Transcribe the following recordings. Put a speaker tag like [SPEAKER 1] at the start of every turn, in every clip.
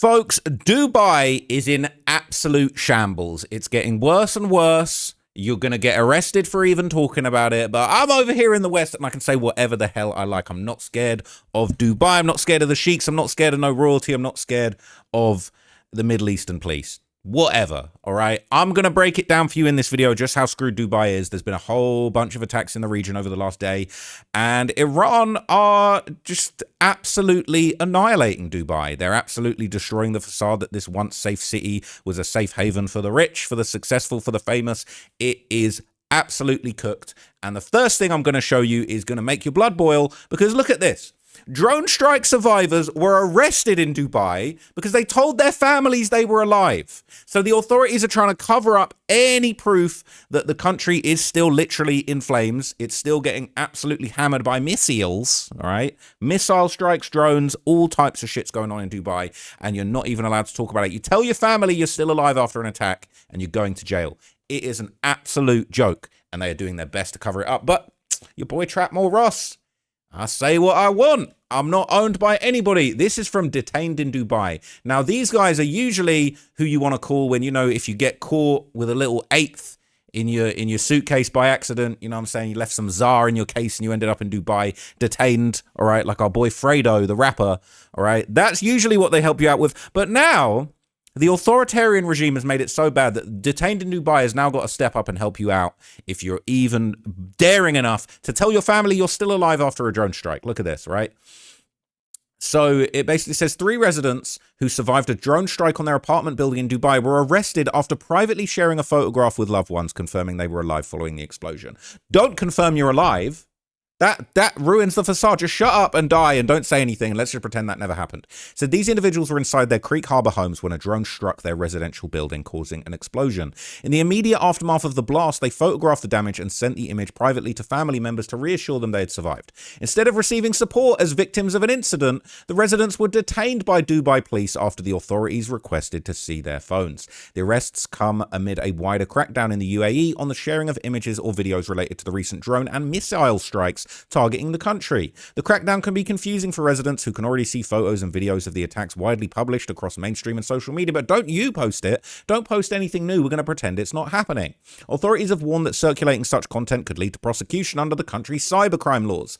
[SPEAKER 1] Folks, Dubai is in absolute shambles. It's getting worse and worse. You're going to get arrested for even talking about it. But I'm over here in the West and I can say whatever the hell I like. I'm not scared of Dubai. I'm not scared of the sheiks. I'm not scared of no royalty. I'm not scared of the Middle Eastern police. Whatever, all right? I'm going to break it down for you in this video just how screwed Dubai is. There's been a whole bunch of attacks in the region over the last day, and Iran are just absolutely annihilating Dubai. They're absolutely destroying the facade that this once safe city was a safe haven for the rich, for the successful, for the famous. It is absolutely cooked, and the first thing I'm going to show you is going to make your blood boil, because look at this. Drone strike survivors were arrested in Dubai because they told their families they were alive. So the authorities are trying to cover up any proof that the country is still literally in flames. It's still getting absolutely hammered by missiles, all right? Missile strikes, drones, all types of shit's going on in Dubai, and you're not even allowed to talk about it. You tell your family you're still alive after an attack, and you're going to jail. It is an absolute joke, and they are doing their best to cover it up. But your boy Trapmore Ross, I say what I want. I'm not owned by anybody. This is from Detained in Dubai. Now, these guys are usually who you want to call when, you know, if you get caught with a little eighth in your suitcase by accident, you know what I'm saying? You left some Tsar in your case and you ended up in Dubai detained, all right? Like our boy Fredo, the rapper, all right? That's usually what they help you out with. But now, the authoritarian regime has made it so bad that Detained in Dubai has now got to step up and help you out if you're even daring enough to tell your family you're still alive after a drone strike. Look at this, right? So it basically says 3 residents who survived a drone strike on their apartment building in Dubai were arrested after privately sharing a photograph with loved ones confirming they were alive following the explosion. Don't confirm you're alive. That ruins the facade. Just shut up and die and don't say anything. Let's just pretend that never happened. So these individuals were inside their Creek Harbor homes when a drone struck their residential building, causing an explosion. In the immediate aftermath of the blast, they photographed the damage and sent the image privately to family members to reassure them they had survived. Instead of receiving support as victims of an incident, the residents were detained by Dubai police after the authorities requested to see their phones. The arrests come amid a wider crackdown in the UAE on the sharing of images or videos related to the recent drone and missile strikes targeting the country. The crackdown can be confusing for residents who can already see photos and videos of the attacks widely published across mainstream and social media, but don't you post it. Don't post anything new. We're going to pretend it's not happening. Authorities have warned that circulating such content could lead to prosecution under the country's cybercrime laws.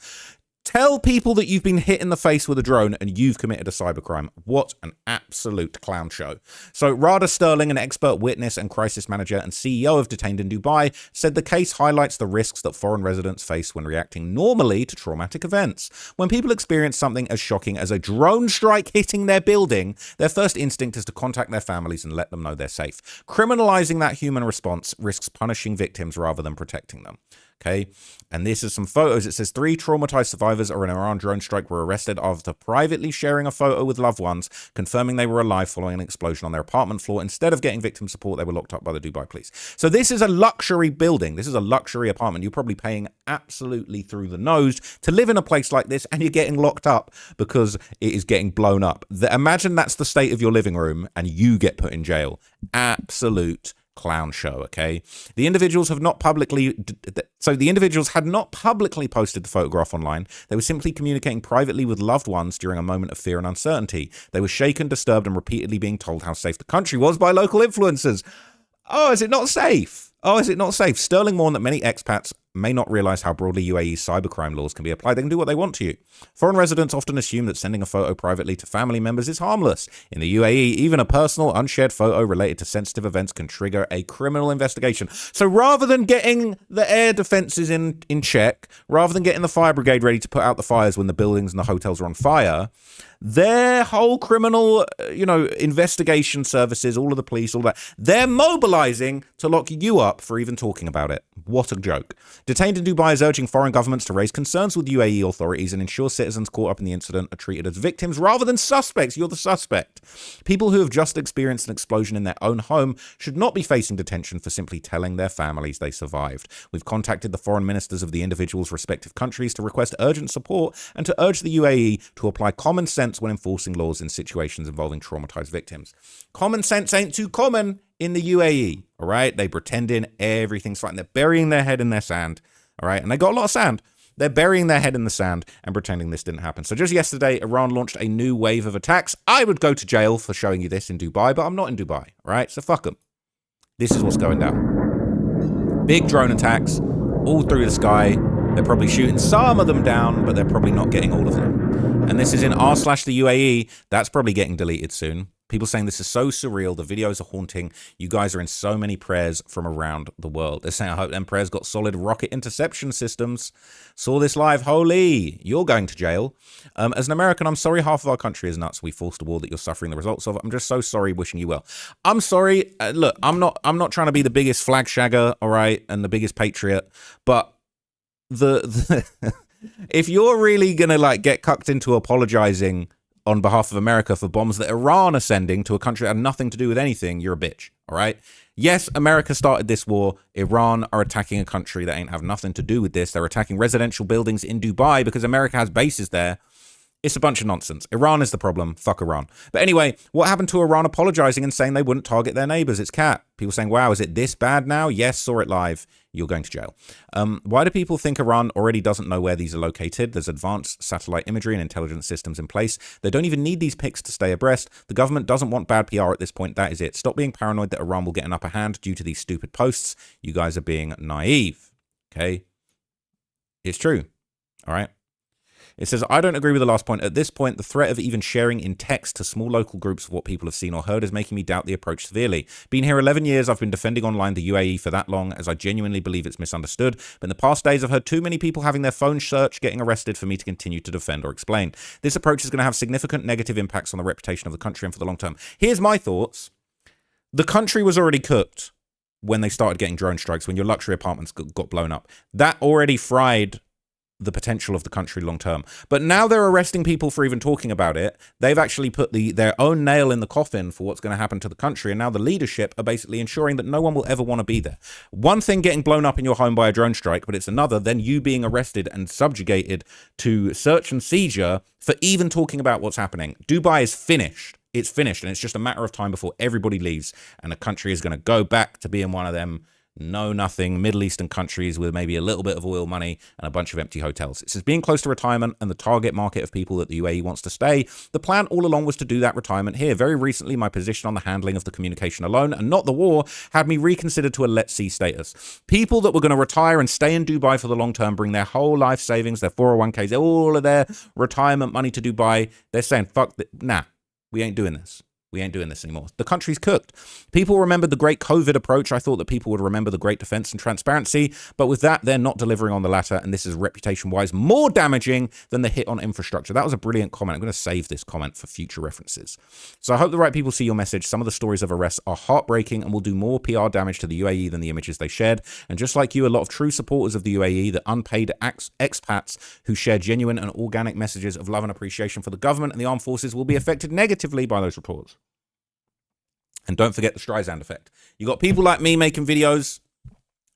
[SPEAKER 1] Tell people that you've been hit in the face with a drone and you've committed a cybercrime. What an absolute clown show. So Rada Sterling, an expert witness and crisis manager and CEO of Detained in Dubai, said the case highlights the risks that foreign residents face when reacting normally to traumatic events. When people experience something as shocking as a drone strike hitting their building, their first instinct is to contact their families and let them know they're safe. Criminalizing that human response risks punishing victims rather than protecting them. Okay, and this is some photos. It says 3 traumatized survivors of an Iran drone strike were arrested after privately sharing a photo with loved ones, confirming they were alive following an explosion on their apartment floor. Instead of getting victim support, they were locked up by the Dubai police. So this is a luxury building. This is a luxury apartment. You're probably paying absolutely through the nose to live in a place like this, and you're getting locked up because it is getting blown up. Imagine that's the state of your living room, and you get put in jail. Absolute clown show. Okay, the individuals have not publicly had not publicly posted the photograph online. They were simply communicating privately with loved ones during a moment of fear and uncertainty. They were shaken, disturbed, and repeatedly being told how safe the country was by local influencers. Oh, is it not safe? Oh, is it not safe? Sterling warned that many expats may not realize how broadly UAE's cybercrime laws can be applied. They can do what they want to you. Foreign residents often assume that sending a photo privately to family members is harmless. In the UAE, even a personal, unshared photo related to sensitive events can trigger a criminal investigation. So rather than getting the air defenses in check, rather than getting the fire brigade ready to put out the fires when the buildings and the hotels are on fire, their whole criminal, investigation services, all of the police, all that, they're mobilizing to lock you up for even talking about it. What a joke. Detained in Dubai is urging foreign governments to raise concerns with UAE authorities and ensure citizens caught up in the incident are treated as victims rather than suspects. You're the suspect. People who have just experienced an explosion in their own home should not be facing detention for simply telling their families they survived. We've contacted the foreign ministers of the individuals' respective countries to request urgent support and to urge the UAE to apply common sense when enforcing laws in situations involving traumatized victims. Common sense ain't too common in the UAE, all right? They pretending everything's fine. They're burying their head in their sand, all right? And they got a lot of sand. They're burying their head in the sand and pretending this didn't happen. So just yesterday, Iran launched a new wave of attacks. I would go to jail for showing you this in Dubai, but I'm not in Dubai, right? So fuck them. This is what's going down. Big drone attacks all through the sky. They're probably shooting some of them down, but they're probably not getting all of them. And this is in r/the UAE. That's probably getting deleted soon. People saying this is so surreal. The videos are haunting. You guys are in so many prayers from around the world. They're saying, I hope them prayers got solid rocket interception systems. Saw this live. Holy, you're going to jail. As an American, I'm sorry half of our country is nuts. We forced a war that you're suffering the results of. I'm just so sorry, wishing you well. I'm sorry. Look, I'm not trying to be the biggest flag shagger, all right, and the biggest patriot, but if you're really gonna like get cucked into apologizing on behalf of America for bombs that Iran are sending to a country that had nothing to do with anything, you're a bitch, all right? Yes, America started this war. Iran are attacking a country that ain't have nothing to do with this. They're attacking residential buildings in Dubai because America has bases there. It's a bunch of nonsense. Iran is the problem. Fuck Iran. But anyway, what happened to Iran apologizing and saying they wouldn't target their neighbors? It's cat. People saying, wow, is it this bad now? Yes, saw it live. You're going to jail. Why do people think Iran already doesn't know where these are located? There's advanced satellite imagery and intelligence systems in place. They don't even need these pics to stay abreast. The government doesn't want bad PR at this point. That is it. Stop being paranoid that Iran will get an upper hand due to these stupid posts. You guys are being naive. Okay? It's true. All right? It says, I don't agree with the last point. At this point, the threat of even sharing in text to small local groups of what people have seen or heard is making me doubt the approach severely. Been here 11 years, I've been defending online the UAE for that long, as I genuinely believe it's misunderstood. But in the past days, I've heard too many people having their phone searched, getting arrested for me to continue to defend or explain. This approach is going to have significant negative impacts on the reputation of the country and for the long term. Here's my thoughts. The country was already cooked when they started getting drone strikes, when your luxury apartments got blown up. That already fried the potential of the country long term. But now they're arresting people for even talking about it. They've actually put their own nail in the coffin for what's going to happen to the country. And now the leadership are basically ensuring that no one will ever want to be there. One thing getting blown up in your home by a drone strike, but it's another then you being arrested and subjugated to search and seizure for even talking about what's happening. Dubai is finished. It's finished. And it's just a matter of time before everybody leaves and the country is going to go back to being one of them nothing Middle Eastern countries with maybe a little bit of oil money and a bunch of empty hotels. It says being close to retirement and the target market of people that the UAE wants to stay. The plan all along was to do that retirement here. Very recently, my position on the handling of the communication alone and not the war had me reconsider to a let's see status. People that were going to retire and stay in Dubai for the long term, bring their whole life savings, their 401ks, all of their retirement money to Dubai. They're saying, fuck, nah, we ain't doing this. We ain't doing this anymore. The country's cooked. People remembered the great COVID approach. I thought that people would remember the great defense and transparency, but with that, they're not delivering on the latter, and this is reputation-wise more damaging than the hit on infrastructure. That was a brilliant comment. I'm going to save this comment for future references. So I hope the right people see your message. Some of the stories of arrests are heartbreaking and will do more PR damage to the UAE than the images they shared. And just like you, a lot of true supporters of the UAE, the unpaid expats who share genuine and organic messages of love and appreciation for the government and the armed forces will be affected negatively by those reports. And don't forget the Streisand effect. You got people like me making videos.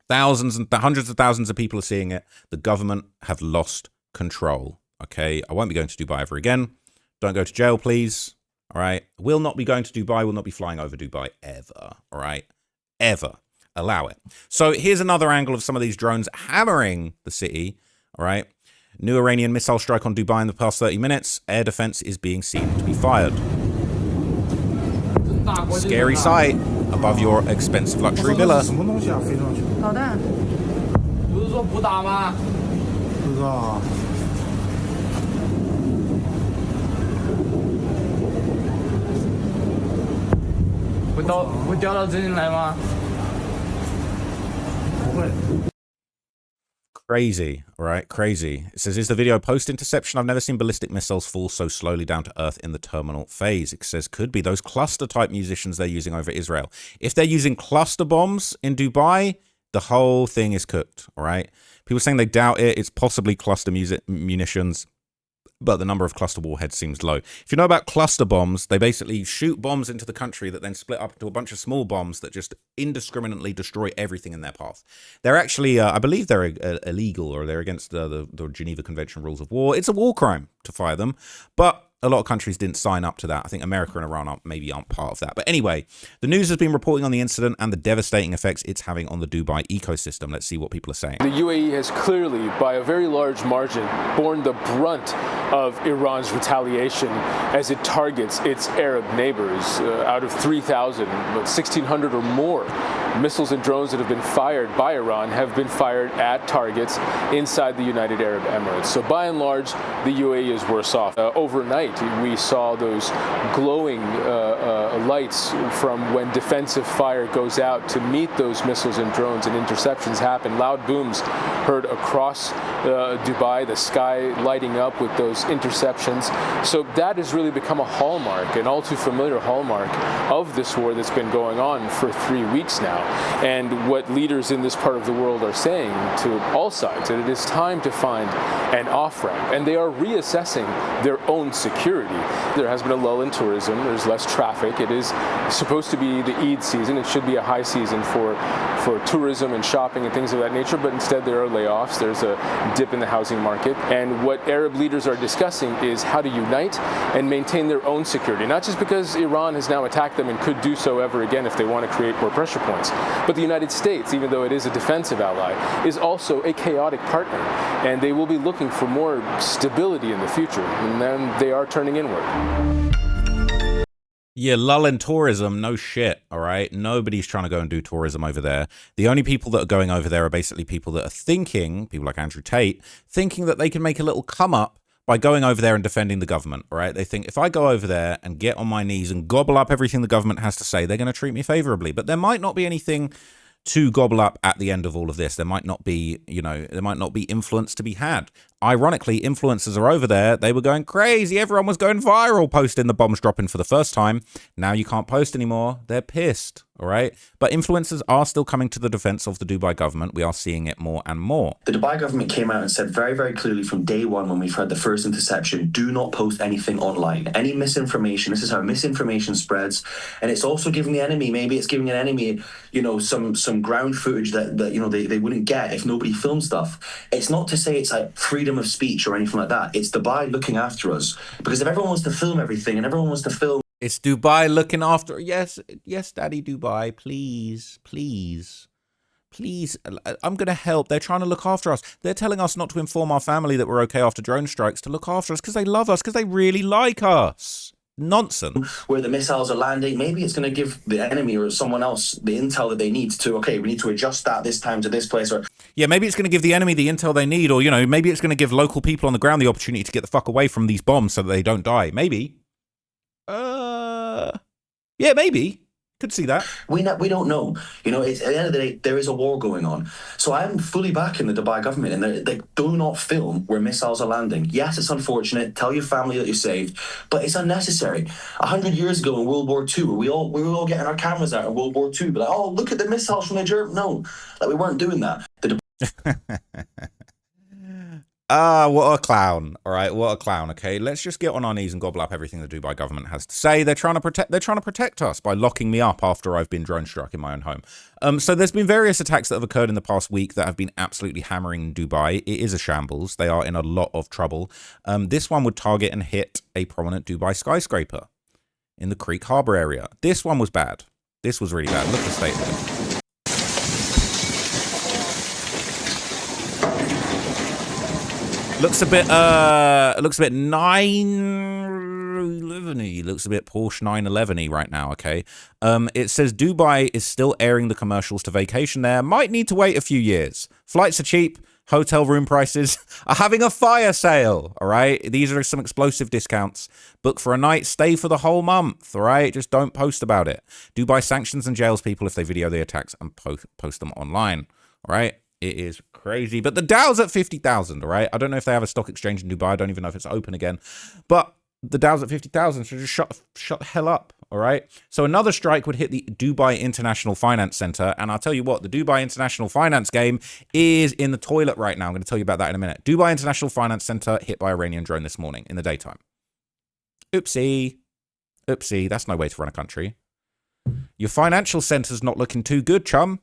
[SPEAKER 1] Thousands and hundreds of thousands of people are seeing it. The government have lost control. Okay, I won't be going to Dubai ever again. Don't go to jail, please. All right. Will not be going to Dubai. Will not be flying over Dubai ever. All right. Ever. Allow it. So here's another angle of some of these drones hammering the city. All right. New Iranian missile strike on Dubai in the past 30 minutes. Air defense is being seen to be fired. Scary sight above your expensive luxury villa. Crazy, right? Crazy. It says, is the video post-interception? I've never seen ballistic missiles fall so slowly down to earth in the terminal phase. It says, could be those cluster-type munitions they're using over Israel. If they're using cluster bombs in Dubai, the whole thing is cooked, all right? People saying they doubt it. It's possibly cluster munitions, but the number of cluster warheads seems low. If you know about cluster bombs, they basically shoot bombs into the country that then split up into a bunch of small bombs that just indiscriminately destroy everything in their path. They're actually, I believe they're illegal, or they're against the Geneva Convention rules of war. It's a war crime to fire them, but a lot of countries didn't sign up to that. I think America and Iran aren't part of that. But anyway, the news has been reporting on the incident and the devastating effects it's having on the Dubai ecosystem. Let's see what people are saying.
[SPEAKER 2] The UAE has clearly, by a very large margin, borne the brunt of Iran's retaliation as it targets its Arab neighbors. Out of 3,000, 1,600 or more missiles and drones that have been fired by Iran have been fired at targets inside the United Arab Emirates. So by and large, the UAE is worse off. Overnight, we saw those glowing lights from when defensive fire goes out to meet those missiles and drones, and interceptions happen. Loud booms heard across Dubai, the sky lighting up with those interceptions. So that has really become a hallmark, an all too familiar hallmark of this war that's been going on for 3 weeks now. And what leaders in this part of the world are saying to all sides, that it is time to find an off-ramp, and they are reassessing their own security. There has been a lull in tourism, there's less traffic, it is supposed to be the Eid season, it should be a high season for tourism and shopping and things of that nature, but instead there are layoffs, there's a dip in the housing market, and what Arab leaders are discussing is how to unite and maintain their own security, not just because Iran has now attacked them and could do so ever again if they want to create more pressure points, but the United States, even though it is a defensive ally, is also a chaotic partner, and they will be looking for more stability in the future, and then they are turning inward.
[SPEAKER 1] Yeah, lull in tourism, no shit, all right? Nobody's trying to go and do tourism over there. The only people that are going over there are basically people that are thinking, people like Andrew Tate, thinking that they can make a little come up by going over there and defending the government, all right? They think, if I go over there and get on my knees and gobble up everything the government has to say, they're going to treat me favorably. But there might not be anything to gobble up at the end of all of this. There might not be, there might not be influence to be had. Ironically, influencers are over there. They were going crazy. Everyone was going viral posting the bombs dropping for the first time. Now you can't post anymore. They're pissed, all right? But influencers are still coming to the defense of the Dubai government. We are seeing it more and more.
[SPEAKER 3] The Dubai government came out and said very, very clearly from day one when we've heard the first interception, do not post anything online. Any misinformation, this is how misinformation spreads. And it's also giving the enemy, maybe it's giving an enemy, some ground footage that they wouldn't get if nobody filmed stuff. It's not to say it's like freedom of speech or anything like that. It's Dubai looking after us. Because if everyone wants to film everything and everyone wants to film...
[SPEAKER 1] It's Dubai looking after... Yes, Daddy Dubai, please, please. Please, I'm going to help. They're trying to look after us. They're telling us not to inform our family that we're okay after drone strikes, to look after us because they love us, because they really like us. Nonsense.
[SPEAKER 3] Where the missiles are landing, maybe it's going to give the enemy or someone else the intel that they need to, okay, we need to adjust that this time to this place. Or
[SPEAKER 1] yeah, maybe it's going to give the enemy the intel they need, or, maybe it's going to give local people on the ground the opportunity to get the fuck away from these bombs so that they don't die. Maybe. Yeah, maybe. Could see that.
[SPEAKER 3] We don't know. It's, at the end of the day, there is a war going on. So I'm fully backing the Dubai government, and they do not film where missiles are landing. Yes, it's unfortunate. Tell your family that you're saved, but it's unnecessary. 100 years ago in World War II, we were all getting our cameras out in World War II, but like, oh, look at the missiles from the German. No, we weren't doing that.
[SPEAKER 1] What a clown. All right, what a clown. Okay, let's just get on our knees and gobble up everything the Dubai government has to say. They're trying to protect us by locking me up after I've been drone struck in my own home. So there's been various attacks that have occurred in the past week that have been absolutely hammering Dubai. It is a shambles. They are in a lot of trouble. This one would target and hit a prominent Dubai skyscraper in the Creek Harbour area. This one was bad. This was really bad. Look at the state of it. Looks a bit 911-y. Looks a bit Porsche 911-y right now, okay? It says Dubai is still airing the commercials to vacation there. Might need to wait a few years. Flights are cheap. Hotel room prices are having a fire sale, all right? These are some explosive discounts. Book for a night, stay for the whole month, all right? Just don't post about it. Dubai sanctions and jails people if they video the attacks and post them online, all right? It is crazy. But the Dow's at 50,000, all right? I don't know if they have a stock exchange in Dubai. I don't even know if it's open again. But the Dow's at 50,000, so just shut the hell up, all right? So another strike would hit the Dubai International Finance Center. And I'll tell you what, the Dubai International Finance game is in the toilet right now. I'm going to tell you about that in a minute. Dubai International Finance Center hit by Iranian drone this morning in the daytime. Oopsie. Oopsie. That's no way to run a country. Your financial center's not looking too good, chum.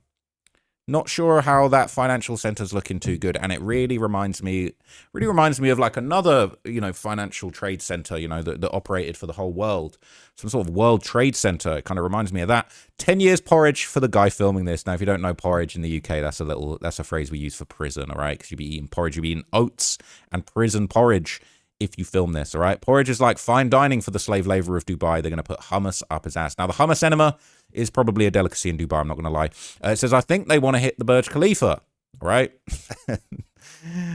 [SPEAKER 1] Not sure how that financial center's looking too good, and it really reminds me of like another, financial trade center, that operated for the whole world, some sort of World Trade Center. It kind of reminds me of that. 10 years porridge for the guy filming this. Now, if you don't know porridge in the UK, that's a phrase we use for prison, all right? Because you'd be eating porridge, you'd be eating oats and prison porridge if you film this, all right? Porridge is like fine dining for the slave labor of Dubai. They're going to put hummus up his ass. Now, the hummus enema is probably a delicacy in Dubai, I'm not going to lie. It says, I think they want to hit the Burj Khalifa, all right? I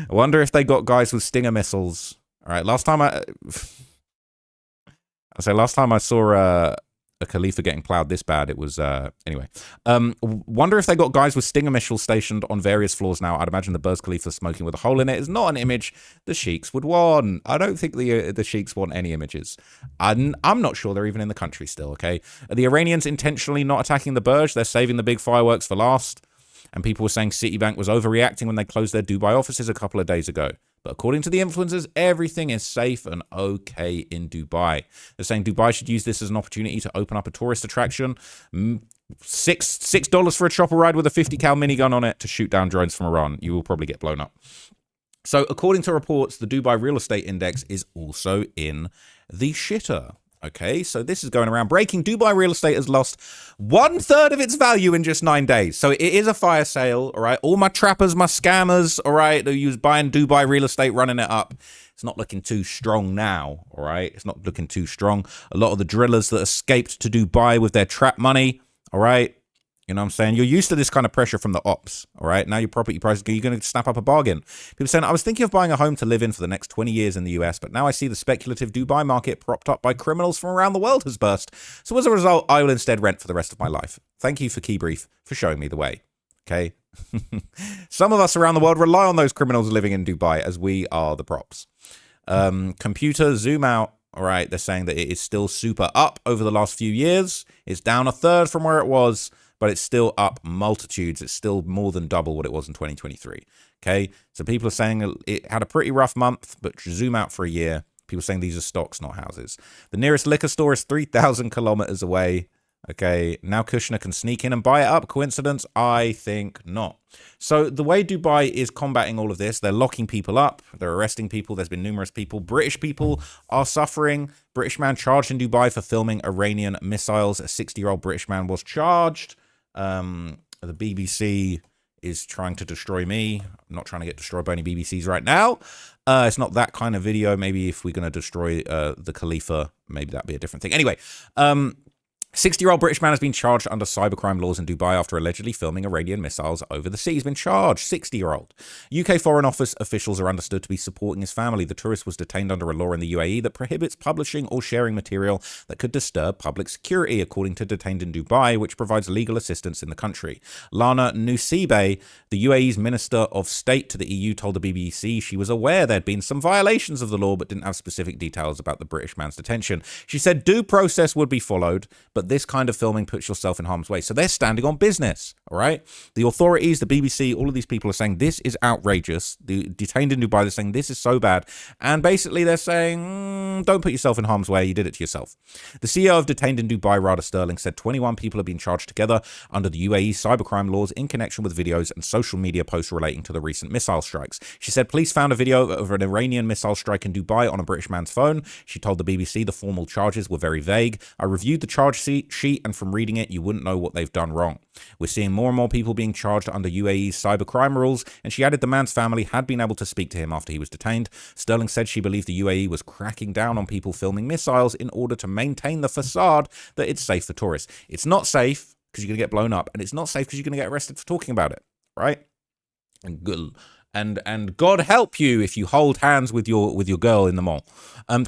[SPEAKER 1] wonder if they got guys with Stinger missiles. All right, last time I saw a Khalifa getting plowed this bad, it was, anyway. Wonder if they got guys with Stinger missiles stationed on various floors now. I'd imagine the Burj Khalifa smoking with a hole in it is not an image the sheiks would want. I don't think the sheiks want any images. I'm not sure they're even in the country still, okay? Are the Iranians intentionally not attacking the Burj? They're saving the big fireworks for last. And people were saying Citibank was overreacting when they closed their Dubai offices a couple of days ago. But according to the influencers, everything is safe and okay in Dubai. They're saying Dubai should use this as an opportunity to open up a tourist attraction. $6 for a chopper ride with a 50 cal minigun on it to shoot down drones from Iran. You will probably get blown up. So according to reports, the Dubai Real Estate Index is also in the shitter. Okay, so this is going around. Breaking, Dubai real estate has lost 1/3 of its value in just 9 days. So it is a fire sale, all right? All my trappers, my scammers, all right, who use buying Dubai real estate, running it up. It's not looking too strong now, all right? It's not looking too strong. A lot of the drillers that escaped to Dubai with their trap money, all right? You know what I'm saying? You're used to this kind of pressure from the ops, all right? Now your property prices, you're going to snap up a bargain. People saying, I was thinking of buying a home to live in for the next 20 years in the US, but now I see the speculative Dubai market propped up by criminals from around the world has burst. So as a result, I will instead rent for the rest of my life. Thank you for Keybrief for showing me the way, okay? Some of us around the world rely on those criminals living in Dubai as we are the props. Computer, zoom out. All right, they're saying that it is still super up over the last few years. It's down 1/3 from where it was, but it's still up multitudes. It's still more than double what it was in 2023. Okay, so people are saying it had a pretty rough month, but zoom out for a year. People are saying these are stocks, not houses. The nearest liquor store is 3,000 kilometers away. Okay, now Kushner can sneak in and buy it up. Coincidence? I think not. So the way Dubai is combating all of this, they're locking people up. They're arresting people. There's been numerous people. British people are suffering. British man charged in Dubai for filming Iranian missiles. A 60-year-old British man was charged. The BBC is trying to destroy me. I'm not trying to get destroyed by any BBCs right now. It's not that kind of video. Maybe if we're going to destroy the Khalifa, maybe that'd be a different thing. Anyway, 60-year-old British man has been charged under cybercrime laws in Dubai after allegedly filming Iranian missiles over the sea. He's been charged, 60-year-old. UK Foreign Office officials are understood to be supporting his family. The tourist was detained under a law in the UAE that prohibits publishing or sharing material that could disturb public security, according to Detained in Dubai, which provides legal assistance in the country. Lana Nusibe, the UAE's Minister of State to the EU, told the BBC she was aware there'd been some violations of the law, but didn't have specific details about the British man's detention. She said due process would be followed, but this kind of filming puts yourself in harm's way. So they're standing on business, all right? The authorities, the BBC, all of these people are saying this is outrageous. The Detained in Dubai, they're saying this is so bad. And basically they're saying, don't put yourself in harm's way. You did it to yourself. The CEO of Detained in Dubai, Rada Sterling, said 21 people have been charged together under the UAE cybercrime laws in connection with videos and social media posts relating to the recent missile strikes. She said police found a video of an Iranian missile strike in Dubai on a British man's phone. She told the BBC the formal charges were very vague. I reviewed the charge sheet, and from reading it, you wouldn't know what they've done wrong. We're seeing more and more people being charged under UAE's cybercrime rules, and she added the man's family had been able to speak to him after he was detained. Sterling said she believed the UAE was cracking down on people filming missiles in order to maintain the facade that it's safe for tourists. It's not safe because you're going to get blown up, and it's not safe because you're going to get arrested for talking about it, right? And good. And God help you if you hold hands with your girl in the mall.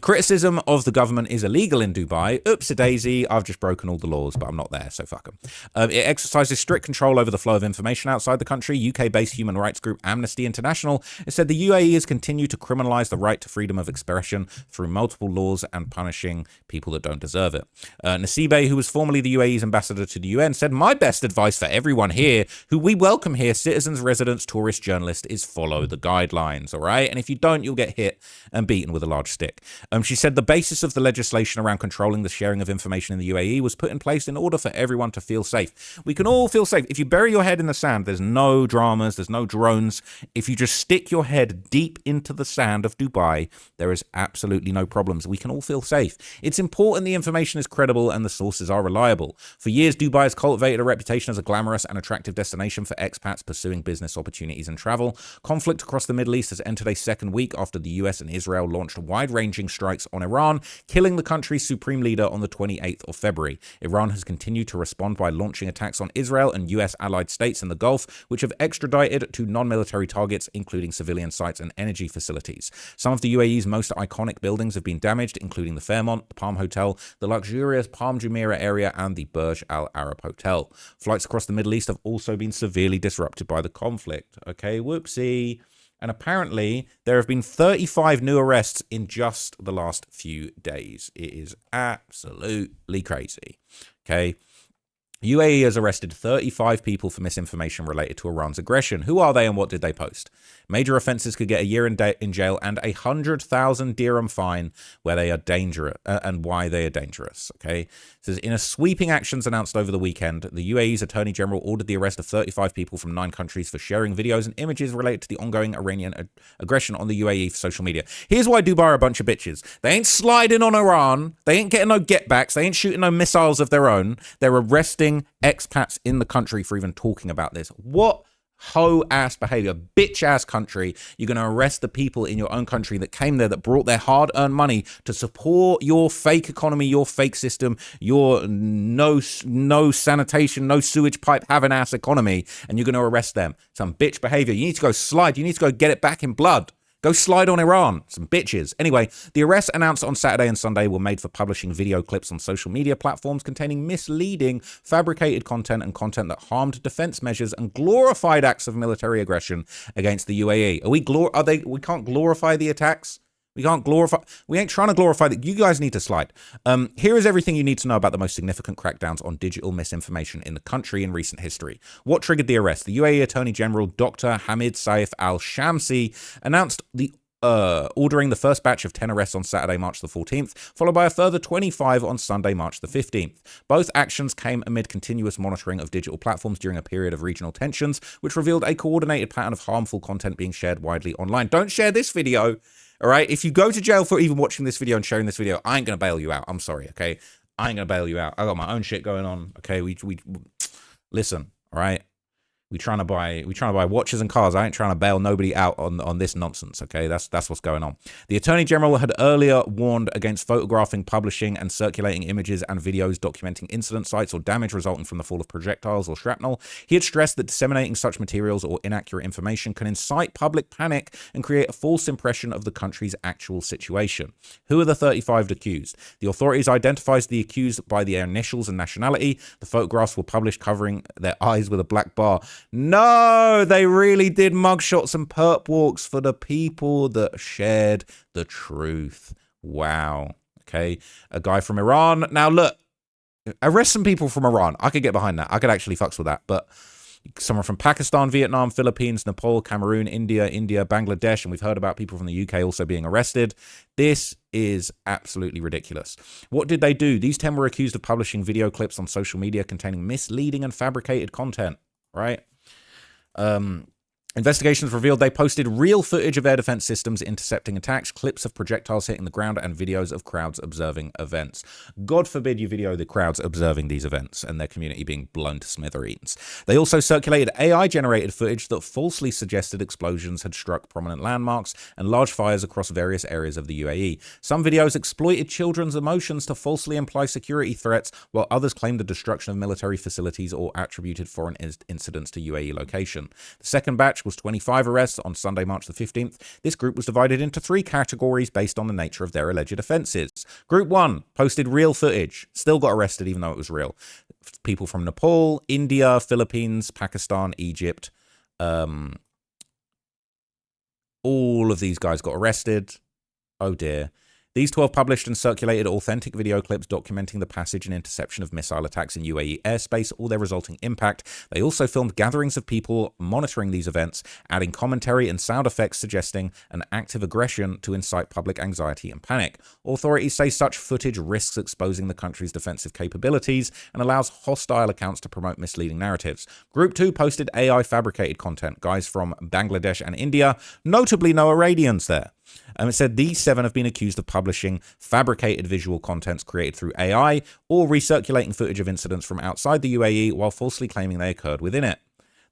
[SPEAKER 1] Criticism of the government is illegal in Dubai. Oops-a-daisy, I've just broken all the laws, but I'm not there, so fuck them. It exercises strict control over the flow of information outside the country. UK-based human rights group Amnesty International has said the UAE has continued to criminalise the right to freedom of expression through multiple laws and punishing people that don't deserve it. Nasibe, who was formerly the UAE's ambassador to the UN, said, my best advice for everyone here, who we welcome here, citizens, residents, tourists, journalists, is follow the guidelines, all right? And if you don't, you'll get hit and beaten with a large stick. She said the basis of the legislation around controlling the sharing of information in the UAE was put in place in order for everyone to feel safe. We can all feel safe. If you bury your head in the sand, there's no dramas, there's no drones. If you just stick your head deep into the sand of Dubai, there is absolutely no problems. We can all feel safe. It's important the information is credible and the sources are reliable. For years, Dubai has cultivated a reputation as a glamorous and attractive destination for expats pursuing business opportunities and travel. Conflict across the Middle East has entered a second week after the US and Israel launched wide-ranging strikes on Iran, killing the country's supreme leader on the 28th of February. Iran has continued to respond by launching attacks on Israel and US allied states in the Gulf, which have extradited to non-military targets, including civilian sites and energy facilities. Some of the UAE's most iconic buildings have been damaged, including the Fairmont, the Palm Hotel, the luxurious Palm Jumeirah area, and the Burj Al Arab Hotel. Flights across the Middle East have also been severely disrupted by the conflict. Okay, whoopsie. And apparently, there have been 35 new arrests in just the last few days. It is absolutely crazy. Okay. UAE has arrested 35 people for misinformation related to Iran's aggression. Who are they and what did they post? Major offenses could get a year in jail and a 100,000 dirham fine where they are dangerous and why they are dangerous. Okay. It says in a sweeping actions announced over the weekend, the UAE's Attorney General ordered the arrest of 35 people from 9 countries for sharing videos and images related to the ongoing Iranian aggression on the UAE for social media. Here's why Dubai are a bunch of bitches. They ain't sliding on Iran. They ain't getting no getbacks. They ain't shooting no missiles of their own. They're arresting expats in the country for even talking about this. What hoe-ass behavior, bitch-ass country. You're going to arrest the people in your own country that came there, that brought their hard-earned money to support your fake economy, your fake system, your no sanitation, no sewage pipe having ass economy, and you're going to arrest them. Some bitch behavior. You need to go slide. You need to go get it back in blood. Go slide on Iran. Some bitches. Anyway, the arrests announced on Saturday and Sunday were made for publishing video clips on social media platforms containing misleading, fabricated content and content that harmed defense measures and glorified acts of military aggression against the UAE. We can't glorify the attacks? We ain't trying to glorify that. You guys need to slide. Here is everything you need to know about the most significant crackdowns on digital misinformation in the country in recent history. What triggered the arrest? The UAE Attorney General Dr. Hamid Saif al-Shamsi announced ordering the first batch of 10 arrests on Saturday, March the 14th, followed by a further 25 on Sunday, March the 15th. Both actions came amid continuous monitoring of digital platforms during a period of regional tensions, which revealed a coordinated pattern of harmful content being shared widely online. Don't share this video. All right, if you go to jail for even watching this video and sharing this video, I ain't going to bail you out. I'm sorry, okay? I ain't going to bail you out. I got my own shit going on, okay? We listen, all right? We trying to buy watches and cars. I ain't trying to bail nobody out on this nonsense, okay? That's what's going on. The Attorney General had earlier warned against photographing, publishing, and circulating images and videos documenting incident sites or damage resulting from the fall of projectiles or shrapnel. He had stressed that disseminating such materials or inaccurate information can incite public panic and create a false impression of the country's actual situation. Who are the 35 accused? The authorities identified the accused by their initials and nationality. The photographs were published covering their eyes with a black bar. No, they really did mugshots and perp walks for the people that shared the truth. Wow. Okay. A guy from Iran. Now, look, arrest some people from Iran. I could get behind that. I could actually fucks with that. But someone from Pakistan, Vietnam, Philippines, Nepal, Cameroon, India, Bangladesh, and we've heard about people from the UK also being arrested. This is absolutely ridiculous. What did they do? These 10 were accused of publishing video clips on social media containing misleading and fabricated content, right? Investigations revealed they posted real footage of air defense systems intercepting attacks, clips of projectiles hitting the ground, and videos of crowds observing events. God forbid you video the crowds observing these events and their community being blown to smithereens. They also circulated AI-generated footage that falsely suggested explosions had struck prominent landmarks and large fires across various areas of the UAE. Some videos exploited children's emotions to falsely imply security threats, while others claimed the destruction of military facilities or attributed foreign incidents to UAE location. The second batch was 25 arrests on Sunday, March the 15th. This group was divided into 3 categories based on the nature of their alleged offences. Group 1 posted real footage, still got arrested even though it was real. People from Nepal, India, Philippines, Pakistan, Egypt. All of these guys got arrested. Oh dear. These 12 published and circulated authentic video clips documenting the passage and interception of missile attacks in UAE airspace or their resulting impact. They also filmed gatherings of people monitoring these events, adding commentary and sound effects suggesting an active aggression to incite public anxiety and panic. Authorities say such footage risks exposing the country's defensive capabilities and allows hostile accounts to promote misleading narratives. Group 2 posted AI fabricated content, guys from Bangladesh and India, notably no Iranians there. It said these 7 have been accused of publishing fabricated visual contents created through AI or recirculating footage of incidents from outside the UAE while falsely claiming they occurred within it.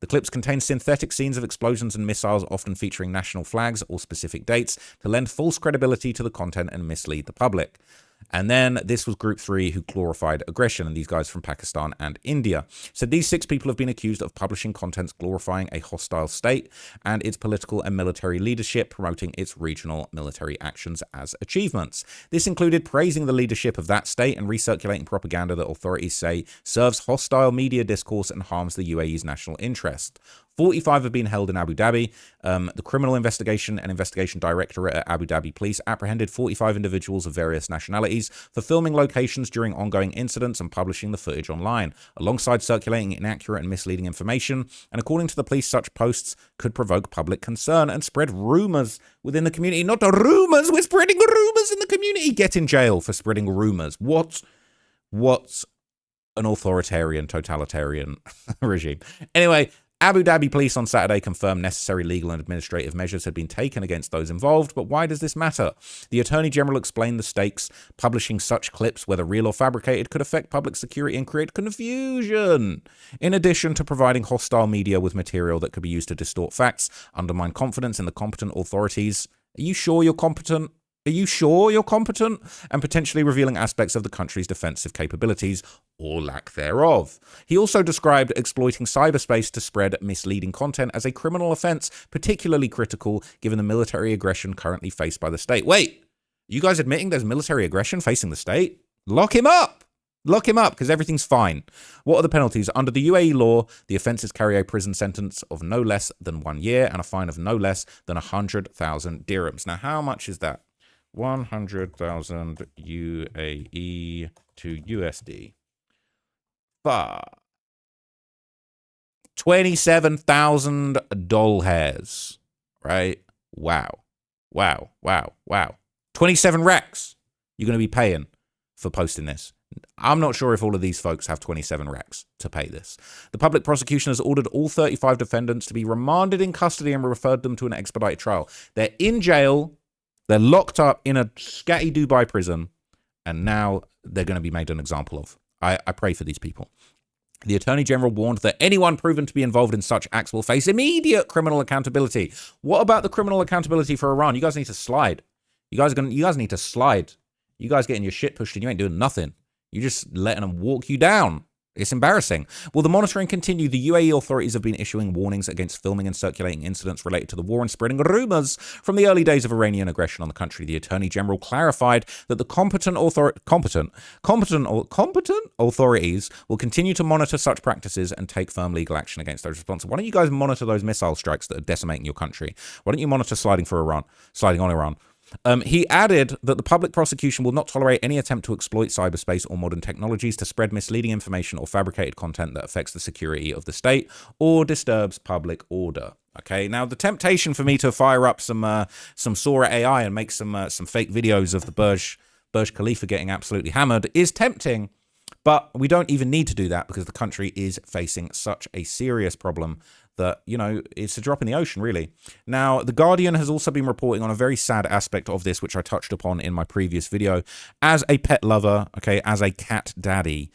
[SPEAKER 1] The clips contain synthetic scenes of explosions and missiles, often featuring national flags or specific dates, to lend false credibility to the content and mislead the public. And then this was Group 3 who glorified aggression, and these guys from Pakistan and India. So these 6 people have been accused of publishing contents glorifying a hostile state and its political and military leadership, promoting its regional military actions as achievements. This included praising the leadership of that state and recirculating propaganda that authorities say serves hostile media discourse and harms the UAE's national interest. 45 have been held in Abu Dhabi. The Criminal Investigation and Investigation Directorate at Abu Dhabi Police apprehended 45 individuals of various nationalities for filming locations during ongoing incidents and publishing the footage online, alongside circulating inaccurate and misleading information. And according to the police, such posts could provoke public concern and spread rumors within the community. Not the rumors, we're spreading rumors in the community. Get in jail for spreading rumors. What's an authoritarian, totalitarian regime? Anyway, Abu Dhabi police on Saturday confirmed necessary legal and administrative measures had been taken against those involved, but why does this matter? The Attorney General explained the stakes. Publishing such clips, whether real or fabricated, could affect public security and create confusion. In addition to providing hostile media with material that could be used to distort facts, undermine confidence in the competent authorities. Are you sure you're competent? Are you sure you're competent? And potentially revealing aspects of the country's defensive capabilities or lack thereof. He also described exploiting cyberspace to spread misleading content as a criminal offense, particularly critical given the military aggression currently faced by the state. Wait, you guys admitting there's military aggression facing the state? Lock him up! Lock him up, because everything's fine. What are the penalties? Under the UAE law, the offences carry a prison sentence of no less than 1 year and a fine of no less than 100,000 dirhams. Now, how much is that? 100,000 UAE to USD. But 27,000 doll hairs, right? Wow. 27 racks you're going to be paying for posting this. I'm not sure if all of these folks have 27 racks to pay this. The public prosecution has ordered all 35 defendants to be remanded in custody and referred them to an expedited trial. They're in jail. They're locked up in a scatty Dubai prison, and now they're going to be made an example of. I pray for these people. The Attorney General warned that anyone proven to be involved in such acts will face immediate criminal accountability. What about the criminal accountability for Iran? You guys need to slide. You guys need to slide. You guys getting your shit pushed and you ain't doing nothing. You're just letting them walk you down. It's embarrassing. Will the monitoring continue? The UAE authorities have been issuing warnings against filming and circulating incidents related to the war and spreading rumors from the early days of Iranian aggression on the country. The Attorney General clarified that the competent authorities will continue to monitor such practices and take firm legal action against those responsible. Why don't you guys monitor those missile strikes that are decimating your country? Why don't you monitor sliding on Iran? He added that the public prosecution will not tolerate any attempt to exploit cyberspace or modern technologies to spread misleading information or fabricated content that affects the security of the state or disturbs public order. Okay, now the temptation for me to fire up some Sora AI and make some fake videos of the Burj Khalifa getting absolutely hammered is tempting, but we don't even need to do that because the country is facing such a serious problem that, you know, it's a drop in the ocean, really. Now, The Guardian has also been reporting on a very sad aspect of this, which I touched upon in my previous video. As a pet lover, okay, as a cat daddy,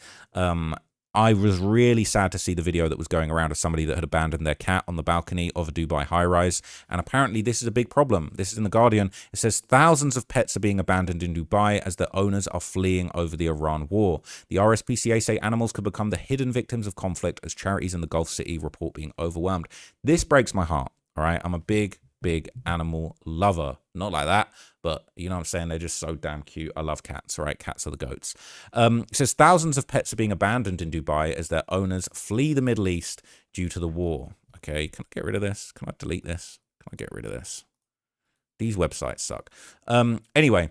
[SPEAKER 1] I was really sad to see the video that was going around of somebody that had abandoned their cat on the balcony of a Dubai high-rise. And apparently this is a big problem. This is in The Guardian. It says thousands of pets are being abandoned in Dubai as their owners are fleeing over the Iran war. The RSPCA say animals could become the hidden victims of conflict as charities in the Gulf City report being overwhelmed. This breaks my heart, all right? I'm a big animal lover. Not like that, but you know what I'm saying? They're just so damn cute. I love cats, all right? Cats are the goats. It says thousands of pets are being abandoned in Dubai as their owners flee the Middle East due to the war. Okay, can I get rid of this? Can I delete this? Can I get rid of this? These websites suck. Anyway,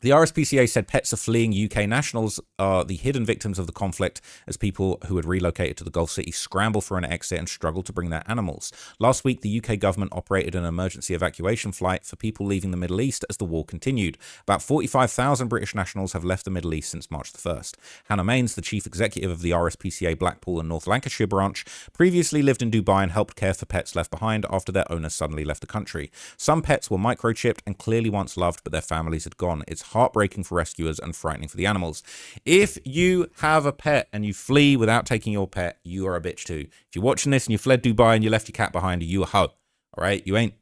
[SPEAKER 1] The RSPCA said pets of fleeing UK nationals are the hidden victims of the conflict as people who had relocated to the Gulf City scramble for an exit and struggle to bring their animals. Last week, the UK government operated an emergency evacuation flight for people leaving the Middle East as the war continued. About 45,000 British nationals have left the Middle East since March the 1st. Hannah Mains, the chief executive of the RSPCA Blackpool and North Lancashire branch, previously lived in Dubai and helped care for pets left behind after their owners suddenly left the country. Some pets were microchipped and clearly once loved, but their families had gone. It's heartbreaking for rescuers and frightening for the animals. If you have a pet and you flee without taking your pet, you are a bitch too. If you're watching this and you fled Dubai and you left your cat behind, you a hoe. All right? You ain't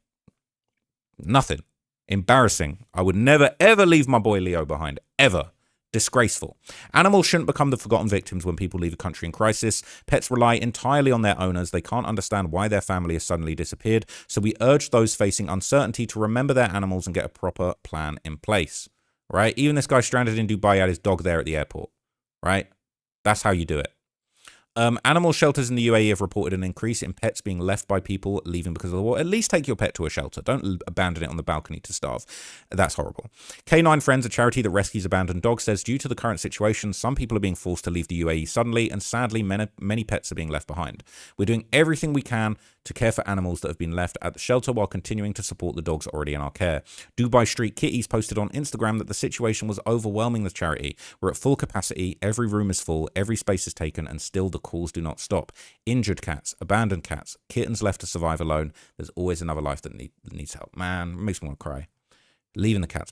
[SPEAKER 1] nothing. Embarrassing. I would never, ever leave my boy Leo behind. Ever. Disgraceful. Animals shouldn't become the forgotten victims when people leave a country in crisis. Pets rely entirely on their owners. They can't understand why their family has suddenly disappeared. So we urge those facing uncertainty to remember their animals and get a proper plan in place. Right? Even this guy stranded in Dubai had his dog there at the airport. Right? That's how you do it. Animal shelters in the UAE have reported an increase in pets being left by people leaving because of the war. At least take your pet to a shelter. Don't abandon it on the balcony to starve. That's horrible. Canine Friends, a charity that rescues abandoned dogs, says due to the current situation, some people are being forced to leave the UAE suddenly, and sadly, many pets are being left behind. We're doing everything we can to care for animals that have been left at the shelter while continuing to support the dogs already in our care. Dubai Street Kitties posted on Instagram that the situation was overwhelming the charity. We're at full capacity, every room is full, every space is taken, and still the calls do not stop. Injured cats, abandoned cats, kittens left to survive alone. There's always another life that needs help. Man, it makes me want to cry. Leaving the cats,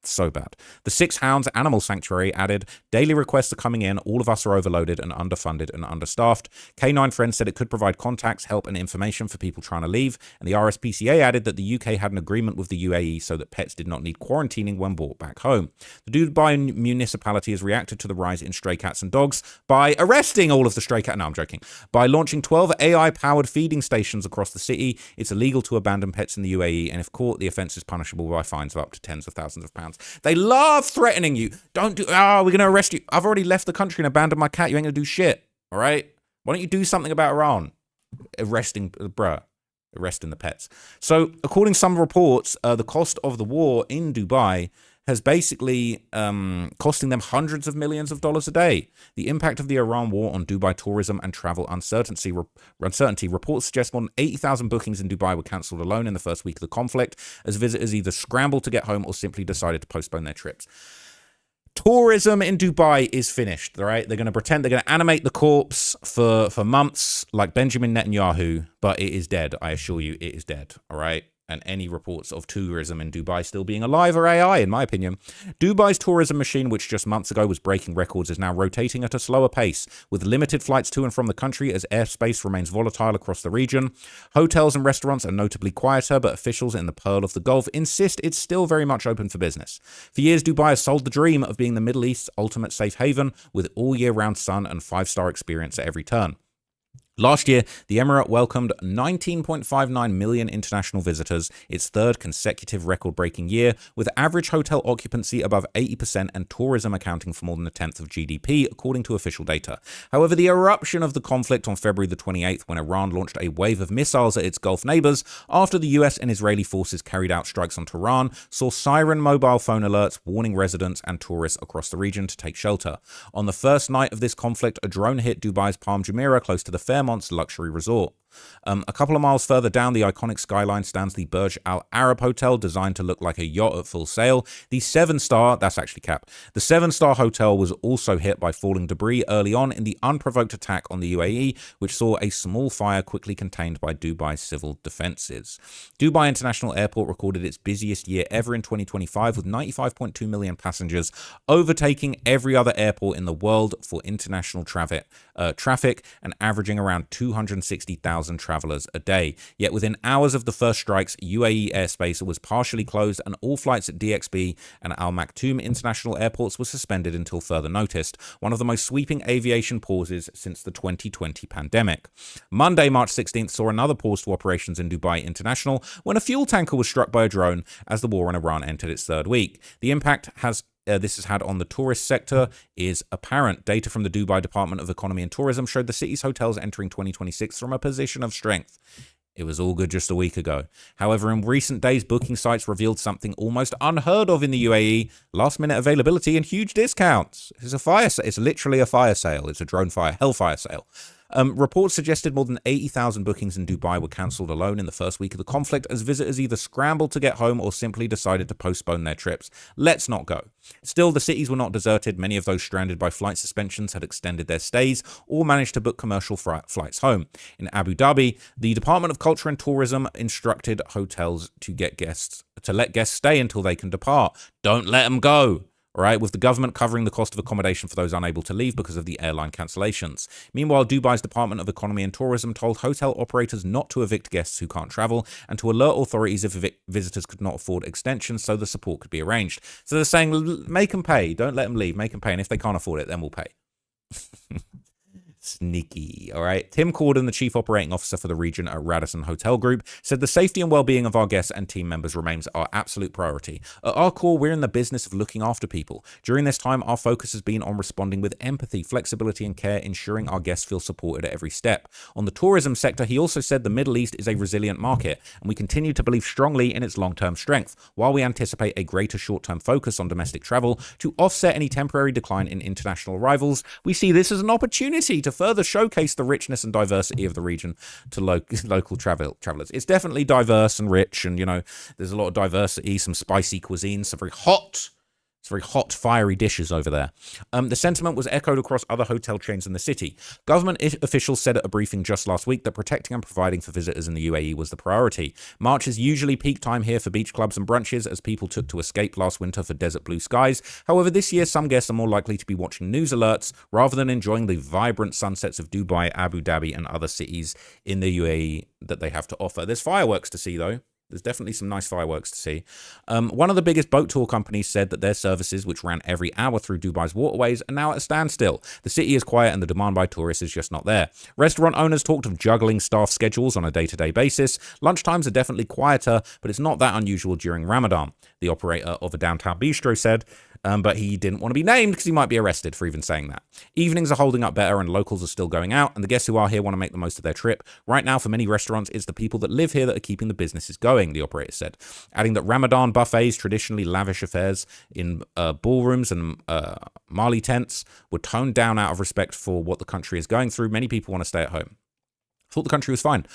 [SPEAKER 1] so bad. The Six Hounds Animal Sanctuary added, daily requests are coming in. All of us are overloaded and underfunded and understaffed. Canine Friends said it could provide contacts, help and information for people trying to leave. And the RSPCA added that the UK had an agreement with the UAE so that pets did not need quarantining when brought back home. The Dubai municipality has reacted to the rise in stray cats and dogs by arresting all of the stray cats. No, I'm joking. By launching 12 AI-powered feeding stations across the city. It's illegal to abandon pets in the UAE, and if caught, the offence is punishable by fines of up to tens of thousands of pounds. They love threatening you. Don't do, we're going to arrest you. I've already left the country and abandoned my cat. You ain't going to do shit. All right? Why don't you do something about Iran? Arresting the pets. So, according to some reports, the cost of the war in Dubai has basically costing them hundreds of millions of dollars a day. The impact of the Iran war on Dubai tourism and travel uncertainty reports suggest more than 80,000 bookings in Dubai were cancelled alone in the first week of the conflict, as visitors either scrambled to get home or simply decided to postpone their trips. Tourism in Dubai is finished, all right? They're going to pretend they're going to animate the corpse for months like Benjamin Netanyahu, but it is dead. I assure you, it is dead, all right? And any reports of tourism in Dubai still being alive are AI, in my opinion. Dubai's tourism machine, which just months ago was breaking records, is now rotating at a slower pace, with limited flights to and from the country as airspace remains volatile across the region. Hotels and restaurants are notably quieter, but officials in the Pearl of the Gulf insist it's still very much open for business. For years, Dubai has sold the dream of being the Middle East's ultimate safe haven, with all year-round sun and five-star experience at every turn. Last year, the Emirate welcomed 19.59 million international visitors, its third consecutive record-breaking year, with average hotel occupancy above 80% and tourism accounting for more than a tenth of GDP, according to official data. However, the eruption of the conflict on February the 28th, when Iran launched a wave of missiles at its Gulf neighbors after the US and Israeli forces carried out strikes on Tehran, saw siren mobile phone alerts warning residents and tourists across the region to take shelter. On the first night of this conflict, a drone hit Dubai's Palm Jumeirah close to the Fairmont's luxury resort. A couple of miles further down the iconic skyline stands the Burj Al Arab Hotel, designed to look like a yacht at full sail. The 7-star, that's actually cap, the 7-star hotel was also hit by falling debris early on in the unprovoked attack on the UAE, which saw a small fire quickly contained by Dubai's civil defenses. Dubai International Airport recorded its busiest year ever in 2025, with 95.2 million passengers, overtaking every other airport in the world for international traffic and averaging around 260,000 travelers a day. Yet within hours of the first strikes, UAE airspace was partially closed and all flights at DXB and Al Maktoum international airports were suspended until further notice, one of the most sweeping aviation pauses since the 2020 pandemic. Monday, March 16th, saw another pause to operations in Dubai International when a fuel tanker was struck by a drone as the war in Iran entered its third week. The impact this has had on the tourist sector is apparent. Data from the Dubai Department of Economy and Tourism showed the city's hotels entering 2026 from a position of strength. It was all good just a week ago. However, in recent days, booking sites revealed something almost unheard of in the UAE: last-minute availability and huge discounts. It's literally a fire sale. It's a drone fire, hellfire sale. Reports suggested more than 80,000 bookings in Dubai were cancelled alone in the first week of the conflict, as visitors either scrambled to get home or simply decided to postpone their trips. Let's not go. Still, the cities were not deserted. Many of those stranded by flight suspensions had extended their stays or managed to book commercial flights home. In Abu Dhabi, the Department of Culture and Tourism instructed hotels to let guests stay until they can depart. Don't let them go. All right, with the government covering the cost of accommodation for those unable to leave because of the airline cancellations. Meanwhile, Dubai's Department of Economy and Tourism told hotel operators not to evict guests who can't travel and to alert authorities if visitors could not afford extensions so the support could be arranged. So they're saying, make them pay. Don't let them leave. Make them pay. And if they can't afford it, then we'll pay. Sneaky. All right. Tim Corden, the chief operating officer for the region at Radisson Hotel Group, said the safety and well-being of our guests and team members remains our absolute priority. At our core, we're in the business of looking after people. During this time, our focus has been on responding with empathy, flexibility, and care, ensuring our guests feel supported at every step. On the tourism sector, he also said the Middle East is a resilient market, and we continue to believe strongly in its long-term strength, while we anticipate a greater short-term focus on domestic travel to offset any temporary decline in international arrivals. We see this as an opportunity to further showcase the richness and diversity of the region to local travelers. It's definitely diverse and rich, and, you know, there's a lot of diversity, some spicy cuisine, some very hot, fiery dishes over there. The sentiment was echoed across other hotel chains in the city. Government officials said at a briefing just last week that protecting and providing for visitors in the UAE was the priority. March is usually peak time here for beach clubs and brunches, as people took to escape last winter for desert blue skies. However, this year, some guests are more likely to be watching news alerts rather than enjoying the vibrant sunsets of Dubai, Abu Dhabi, and other cities in the UAE that they have to offer. There's fireworks to see, though. There's definitely some nice fireworks to see. One of the biggest boat tour companies said that their services, which ran every hour through Dubai's waterways, are now at a standstill. The city is quiet and the demand by tourists is just not there. Restaurant owners talked of juggling staff schedules on a day-to-day basis. Lunchtimes are definitely quieter, but it's not that unusual during Ramadan, the operator of a downtown bistro said. But he didn't want to be named because he might be arrested for even saying that. Evenings are holding up better and locals are still going out, and the guests who are here want to make the most of their trip. Right now, for many restaurants, it's the people that live here that are keeping the businesses going, the operator said, adding that Ramadan buffets, traditionally lavish affairs in ballrooms and Mali tents, were toned down out of respect for what the country is going through. Many people want to stay at home. Thought the country was fine.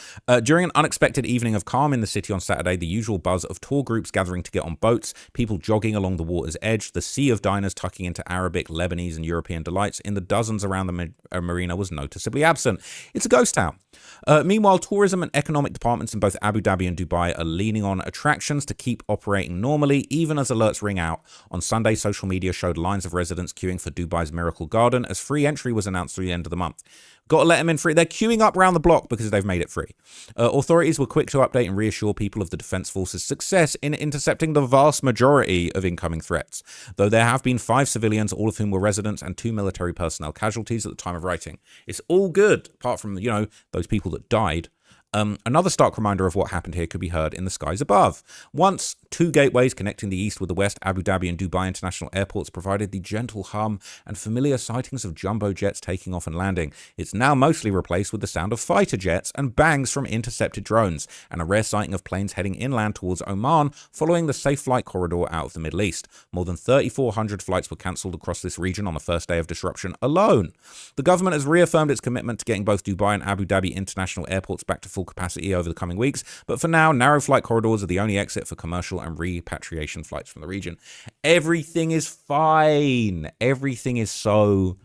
[SPEAKER 1] During an unexpected evening of calm in the city on Saturday, the usual buzz of tour groups gathering to get on boats, people jogging along the water's edge, the sea of diners tucking into Arabic, Lebanese, and European delights in the dozens around the marina was noticeably absent. It's a ghost town. Meanwhile, tourism and economic departments in both Abu Dhabi and Dubai are leaning on attractions to keep operating normally, even as alerts ring out. On Sunday, social media showed lines of residents queuing for Dubai's Miracle Garden as free entry was announced through the end of the month. Got to let them in free. They're queuing up around the block because they've made it free. Authorities were quick to update and reassure people of the Defense Force's success in intercepting the vast majority of incoming threats, though there have been 5 civilians, all of whom were residents, and 2 military personnel casualties at the time of writing. It's all good, apart from, you know, those people that died. Another stark reminder of what happened here could be heard in the skies above. Once 2 gateways connecting the east with the west, Abu Dhabi and Dubai international airports provided the gentle hum and familiar sightings of jumbo jets taking off and landing. It's now mostly replaced with the sound of fighter jets and bangs from intercepted drones, and a rare sighting of planes heading inland towards Oman following the safe flight corridor out of the Middle East. More than 3,400 flights were cancelled across this region on the first day of disruption alone. The government has reaffirmed its commitment to getting both Dubai and Abu Dhabi international airports back to full capacity over the coming weeks, but for now, narrow flight corridors are the only exit for commercial and repatriation flights from the region. Everything is fine. Everything is so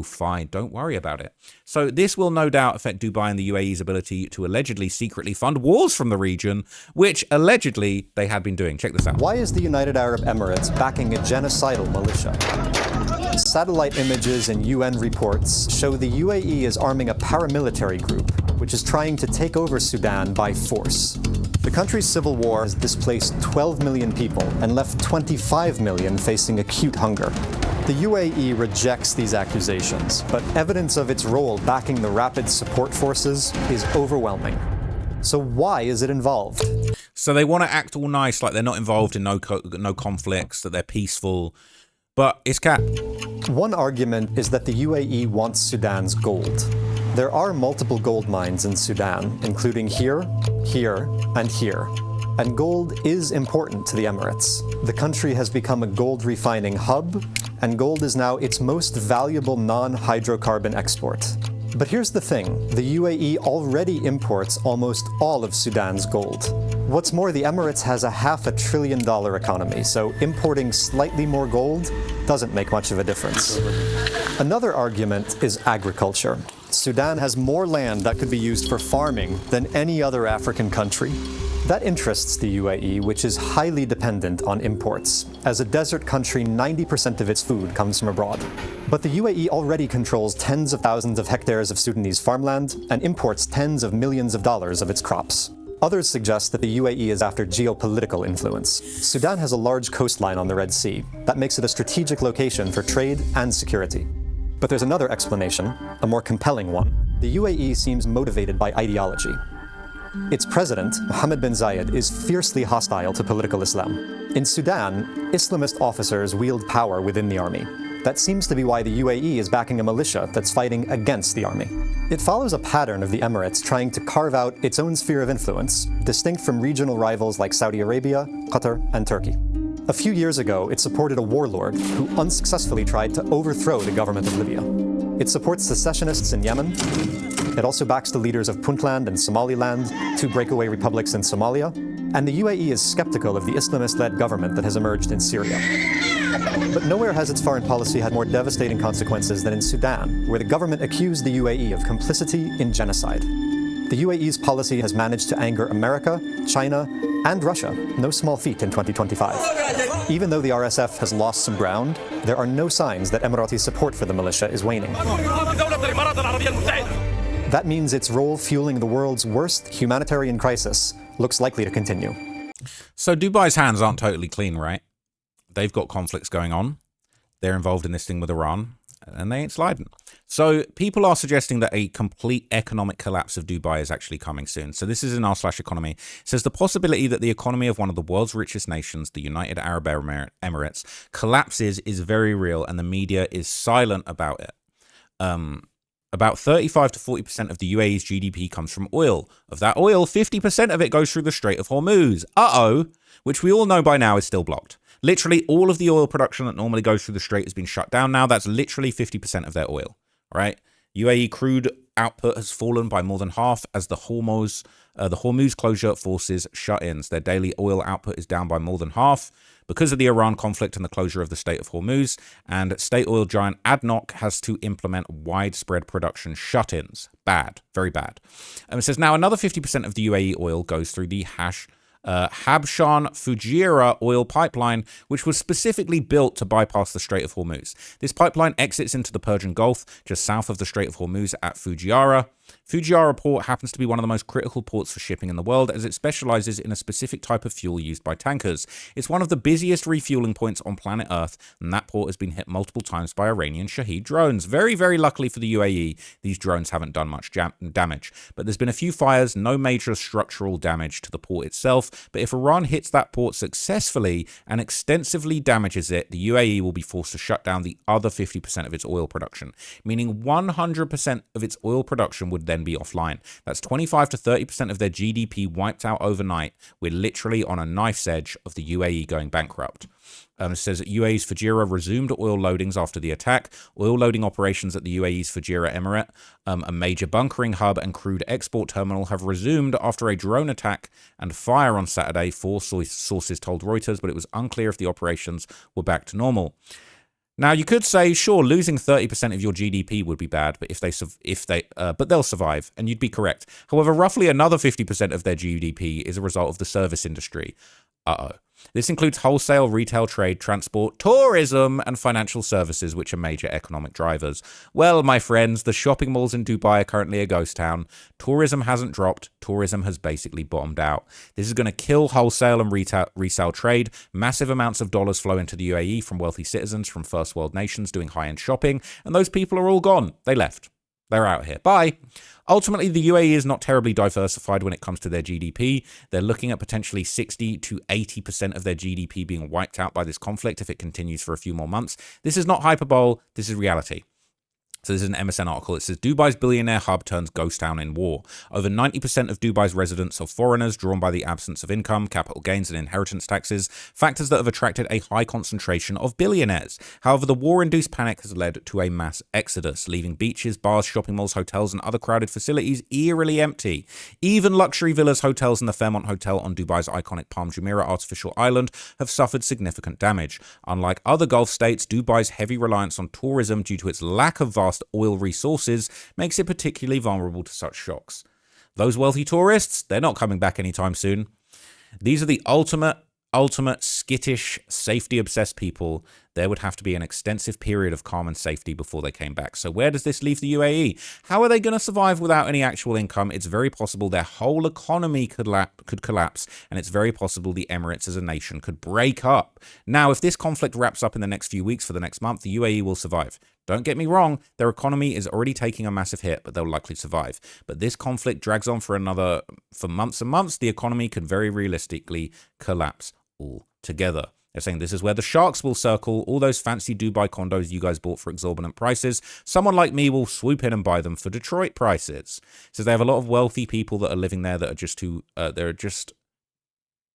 [SPEAKER 1] fine. Don't worry about it. So this will no doubt affect Dubai and the UAE's ability to allegedly secretly fund wars from the region, which allegedly they had been doing. Check this out.
[SPEAKER 4] Why is the United Arab Emirates backing a genocidal militia? Satellite images and UN reports show the UAE is arming a paramilitary group, which is trying to take over Sudan by force. The country's civil war has displaced 12 million people and left 25 million facing acute hunger. The UAE rejects these accusations, but evidence of its role backing the rapid support forces is overwhelming. So why is it involved?
[SPEAKER 1] So they want to act all nice, like they're not involved in no conflicts, that they're peaceful, but it's cap.
[SPEAKER 4] One argument is that the UAE wants Sudan's gold. There are multiple gold mines in Sudan, including here, here, and here. And gold is important to the Emirates. The country has become a gold refining hub, and gold is now its most valuable non-hydrocarbon export. But here's the thing, the UAE already imports almost all of Sudan's gold. What's more, the Emirates has a $500 billion economy, so importing slightly more gold doesn't make much of a difference. Another argument is agriculture. Sudan has more land that could be used for farming than any other African country. That interests the UAE, which is highly dependent on imports. As a desert country, 90% of its food comes from abroad. But the UAE already controls tens of thousands of hectares of Sudanese farmland and imports tens of millions of dollars of its crops. Others suggest that the UAE is after geopolitical influence. Sudan has a large coastline on the Red Sea. That makes it a strategic location for trade and security. But there's another explanation, a more compelling one. The UAE seems motivated by ideology. Its president, Mohammed bin Zayed, is fiercely hostile to political Islam. In Sudan, Islamist officers wield power within the army. That seems to be why the UAE is backing a militia that's fighting against the army. It follows a pattern of the Emirates trying to carve out its own sphere of influence, distinct from regional rivals like Saudi Arabia, Qatar, and Turkey. A few years ago, it supported a warlord who unsuccessfully tried to overthrow the government of Libya. It supports secessionists in Yemen. It also backs the leaders of Puntland and Somaliland, two breakaway republics in Somalia. And the UAE is skeptical of the Islamist-led government that has emerged in Syria. But nowhere has its foreign policy had more devastating consequences than in Sudan, where the government accused the UAE of complicity in genocide. The UAE's policy has managed to anger America, China, and Russia, no small feat in 2025. Even though the RSF has lost some ground, there are no signs that Emirati support for the militia is waning. That means its role fueling the world's worst humanitarian crisis looks likely to continue.
[SPEAKER 1] So Dubai's hands aren't totally clean, right? They've got conflicts going on. They're involved in this thing with Iran, and they ain't sliding. So people are suggesting that a complete economic collapse of Dubai is actually coming soon. So this is in r/economy. It says the possibility that the economy of one of the world's richest nations, the United Arab Emirates, collapses is very real, and the media is silent about it. About 35 to 40% of the UAE's GDP comes from oil. Of that oil, 50% of it goes through the Strait of Hormuz. Which we all know by now is still blocked. Literally all of the oil production that normally goes through the strait has been shut down now. That's literally 50% of their oil, right? UAE crude output has fallen by more than half as the Hormuz closure forces shut-ins. Their daily oil output is down by more than half because of the Iran conflict and the closure of the Strait of Hormuz. And state oil giant ADNOC has to implement widespread production shut-ins. Bad, very bad. It says now another 50% of the UAE oil goes through the Habshan Fujairah oil pipeline, which was specifically built to bypass the Strait of Hormuz. This pipeline exits into the Persian Gulf just south of the Strait of Hormuz at Fujairah. Fujairah port happens to be one of the most critical ports for shipping in the world as it specializes in a specific type of fuel used by tankers. It's one of the busiest refueling points on planet Earth, and that port has been hit multiple times by Iranian Shahed drones. Very, very luckily for the UAE, these drones haven't done much damage. But there's been a few fires, no major structural damage to the port itself. But if Iran hits that port successfully and extensively damages it, the UAE will be forced to shut down the other 50% of its oil production, meaning 100% of its oil production would then be offline. That's 25 to 30% of their GDP wiped out overnight. We're literally on a knife's edge of the UAE going bankrupt. It says that UAE's Fujairah resumed oil loadings after the attack. Oil loading operations at the UAE's Fujairah Emirate, a major bunkering hub and crude export terminal, have resumed after a drone attack and fire on Saturday, four sources told Reuters, but it was unclear if the operations were back to normal. Now, you could say, sure, losing 30% of your GDP would be bad, but but they'll survive, and you'd be correct. However, roughly another 50% of their GDP is a result of the service industry. This includes wholesale, retail, trade, transport, tourism, and financial services, which are major economic drivers. Well, my friends, the shopping malls in Dubai are currently a ghost town. Tourism hasn't dropped. Tourism has basically bottomed out. This is going to kill wholesale and resale trade. Massive amounts of dollars flow into the UAE from wealthy citizens from first world nations doing high-end shopping, and those people are all gone. They left. They're out here. Bye. Ultimately, the UAE is not terribly diversified when it comes to their GDP. They're looking at potentially 60 to 80% of their GDP being wiped out by this conflict if it continues for a few more months. This is not hyperbole. This is reality. So this is an MSN article. It says, Dubai's billionaire hub turns ghost town in war. Over 90% of Dubai's residents are foreigners, drawn by the absence of income, capital gains and inheritance taxes, factors that have attracted a high concentration of billionaires. However, the war-induced panic has led to a mass exodus, leaving beaches, bars, shopping malls, hotels and other crowded facilities eerily empty. Even luxury villas, hotels and the Fairmont Hotel on Dubai's iconic Palm Jumeirah artificial island have suffered significant damage. Unlike other Gulf states, Dubai's heavy reliance on tourism due to its lack of vast oil resources makes it particularly vulnerable to such shocks. Those wealthy tourists, they're not coming back anytime soon. These are the ultimate skittish, safety-obsessed people. There would have to be an extensive period of calm and safety before they came back. So where does this leave the UAE? How are they going to survive without any actual income? It's very possible their whole economy could collapse, and it's very possible the Emirates as a nation could break up. Now, if this conflict wraps up in the next few weeks for the next month, the UAE will survive. Don't get me wrong, their economy is already taking a massive hit, but they'll likely survive. But this conflict drags on for months and months, the economy could very realistically collapse altogether. They're saying this is where the sharks will circle, all those fancy Dubai condos you guys bought for exorbitant prices. Someone like me will swoop in and buy them for Detroit prices. So they have a lot of wealthy people that are living there that are just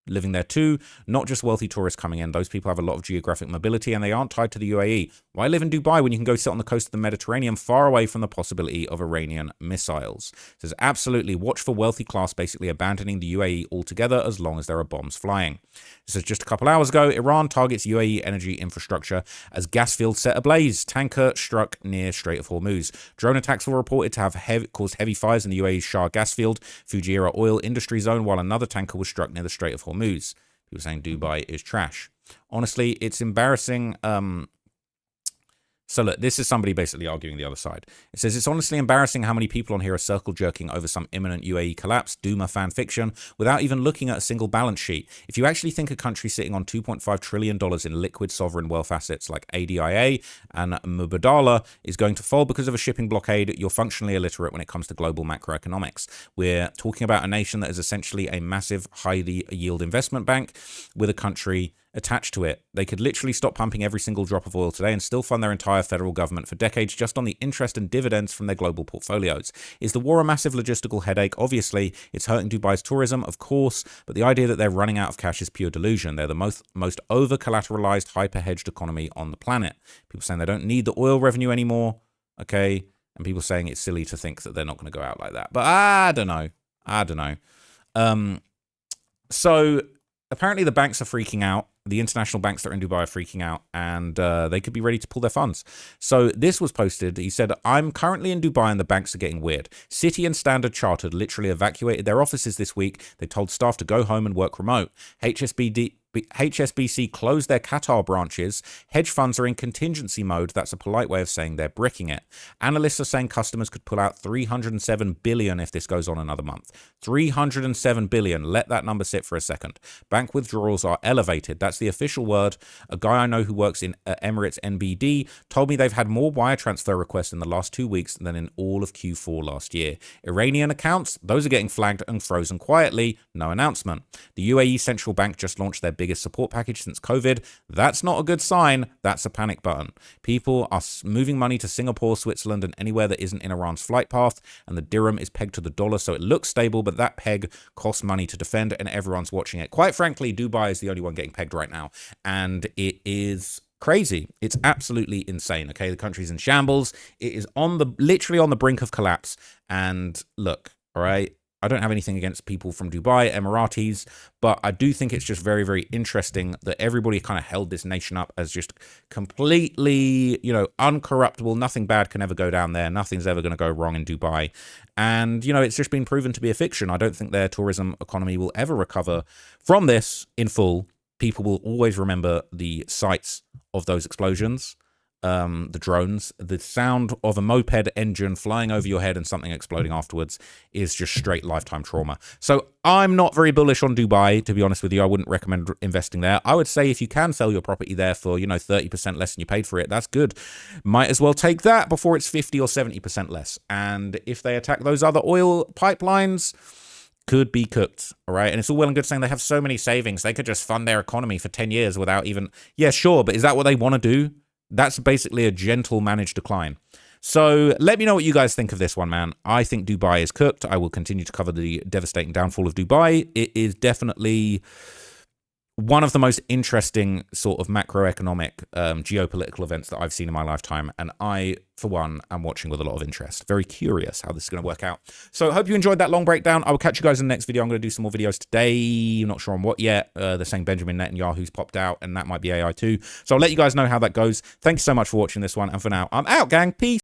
[SPEAKER 1] living there too, not just wealthy tourists coming in. Those people have a lot of geographic mobility and they aren't tied to the UAE. Why live in Dubai when you can go sit on the coast of the Mediterranean far away from the possibility of Iranian missiles? It says absolutely watch for wealthy class basically abandoning the UAE altogether as long as there are bombs flying. It says just a couple hours ago, Iran targets UAE energy infrastructure as gas field set ablaze. Tanker struck near Strait of Hormuz. Drone attacks were reported to have caused heavy fires in the UAE's Shah gas field, Fujairah oil industry zone, while another tanker was struck near the Strait of Hormuz. People saying Dubai is trash. Honestly, it's embarrassing. So look, this is somebody basically arguing the other side. It says, it's honestly embarrassing how many people on here are circle jerking over some imminent UAE collapse, Duma fan fiction, without even looking at a single balance sheet. If you actually think a country sitting on $2.5 trillion in liquid sovereign wealth assets like ADIA and Mubadala is going to fall because of a shipping blockade, you're functionally illiterate when it comes to global macroeconomics. We're talking about a nation that is essentially a massive, highly yield investment bank with a country attached to it. They could literally stop pumping every single drop of oil today and still fund their entire federal government for decades just on the interest and dividends from their global portfolios. Is the war a massive logistical headache? Obviously, it's hurting Dubai's tourism, of course, but the idea that they're running out of cash is pure delusion. They're the most over-collateralized, hyper-hedged economy on the planet. People saying they don't need the oil revenue anymore, okay? And people saying it's silly to think that they're not going to go out like that. But I don't know. So apparently the banks are freaking out. The international banks that are in Dubai are freaking out, and they could be ready to pull their funds. So this was posted. He said, I'm currently in Dubai and the banks are getting weird. Citi and Standard Chartered literally evacuated their offices this week. They told staff to go home and work remote. HSBC closed their Qatar branches. Hedge funds are in contingency mode. That's a polite way of saying they're bricking it. Analysts are saying customers could pull out $307 billion if this goes on another month. $307 billion. Let that number sit for a second. Bank withdrawals are elevated. That's the official word. A guy I know who works in Emirates NBD told me they've had more wire transfer requests in the last 2 weeks than in all of Q4 last year. Iranian accounts, those are getting flagged and frozen quietly. No announcement. The UAE Central Bank just launched their biggest support package since COVID. That's not a good sign. That's a panic button. People are moving money to Singapore, Switzerland, and anywhere that isn't in Iran's flight path, and the dirham is pegged to the dollar, so it looks stable, but that peg costs money to defend, and everyone's watching it. Quite frankly, Dubai is the only one getting pegged right now, and it is crazy. It's absolutely insane. Okay, the country's in shambles. It is literally on the brink of collapse. And look, all right, I don't have anything against people from Dubai, Emiratis, but I do think it's just very, very interesting that everybody kind of held this nation up as just completely, uncorruptible. Nothing bad can ever go down there. Nothing's ever going to go wrong in Dubai. And, it's just been proven to be a fiction. I don't think their tourism economy will ever recover from this in full. People will always remember the sights of those explosions, the drones, the sound of a moped engine flying over your head and something exploding afterwards is just straight lifetime trauma. So I'm not very bullish on Dubai, to be honest with you. I wouldn't recommend investing there. I would say if you can sell your property there for, 30% less than you paid for it, that's good. Might as well take that before it's 50 or 70% less. And if they attack those other oil pipelines, could be cooked, all right? And it's all well and good saying they have so many savings. They could just fund their economy for 10 years without even... Yeah, sure, but is that what they want to do? That's basically a gentle managed decline. So let me know what you guys think of this one, man. I think Dubai is cooked. I will continue to cover the devastating downfall of Dubai. It is definitely one of the most interesting sort of macroeconomic geopolitical events that I've seen in my lifetime. And I, for one, am watching with a lot of interest. Very curious how this is going to work out. So I hope you enjoyed that long breakdown. I will catch you guys in the next video. I'm going to do some more videos today. I'm not sure on what yet. They're saying Benjamin Netanyahu's popped out, and that might be AI too. So I'll let you guys know how that goes. Thank you so much for watching this one. And for now, I'm out, gang. Peace.